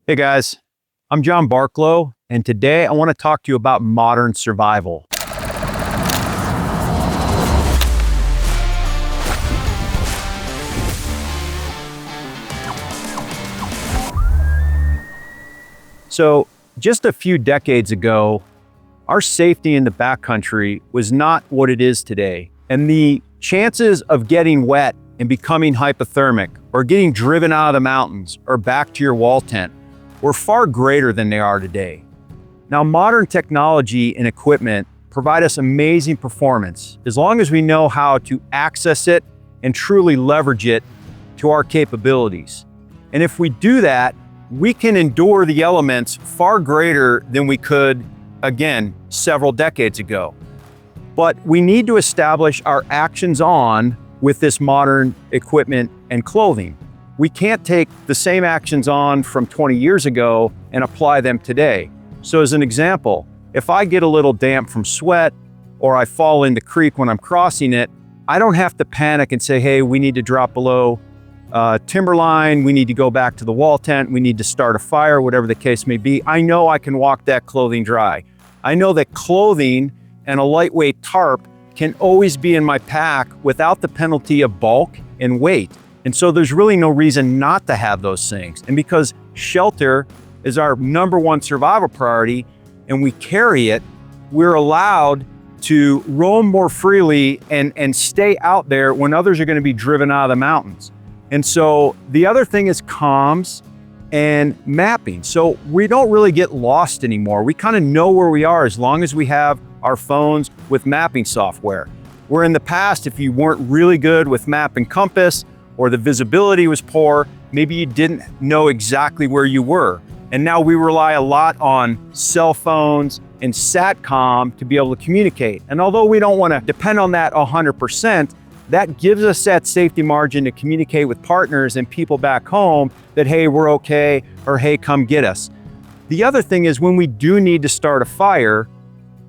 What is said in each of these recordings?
Hey guys, I'm John Barklow, and today I want to talk to you about modern survival. So, just a few decades ago, our safety in the backcountry was not what it is today, and the chances of getting wet and becoming hypothermic, or getting driven out of the mountains, or back to your wall tent, were far greater than they are today. Now, modern technology and equipment provide us amazing performance as long as we know how to access it and truly leverage it to our capabilities. And if we do that, we can endure the elements far greater than we could, again, several decades ago. But we need to establish our actions on with this modern equipment and clothing. We can't take the same actions on from 20 years ago and apply them today. So as an example, if I get a little damp from sweat or I fall in the creek when I'm crossing it, I don't have to panic and say, hey, we need to drop below timberline, we need to go back to the wall tent, we need to start a fire, whatever the case may be. I know I can walk that clothing dry. I know that clothing and a lightweight tarp can always be in my pack without the penalty of bulk and weight. And so there's really no reason not to have those things. And because shelter is our number one survival priority and we carry it, we're allowed to roam more freely and stay out there when others are going to be driven out of the mountains. And so the other thing is comms and mapping. So we don't really get lost anymore. We kind of know where we are as long as we have our phones with mapping software. Where in the past, if you weren't really good with map and compass, or the visibility was poor, maybe you didn't know exactly where you were. And now we rely a lot on cell phones and SATCOM to be able to communicate. And although we don't want to depend on that 100%, that gives us that safety margin to communicate with partners and people back home that, hey, we're okay, or hey, come get us. The other thing is when we do need to start a fire,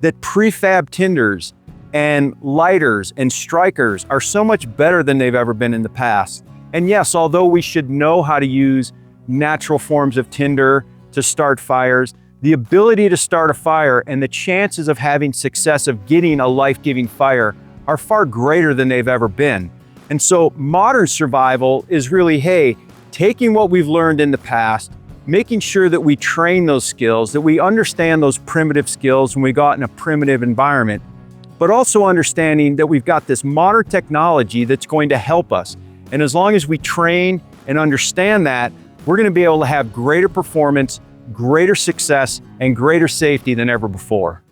that prefab tinders and lighters and strikers are so much better than they've ever been in the past. And yes, although we should know how to use natural forms of tinder to start fires, the ability to start a fire and the chances of having success of getting a life-giving fire are far greater than they've ever been. And so modern survival is really, hey, taking what we've learned in the past, making sure that we train those skills, that we understand those primitive skills when we got in a primitive environment, but also understanding that we've got this modern technology that's going to help us. And as long as we train and understand that, we're going to be able to have greater performance, greater success, and greater safety than ever before.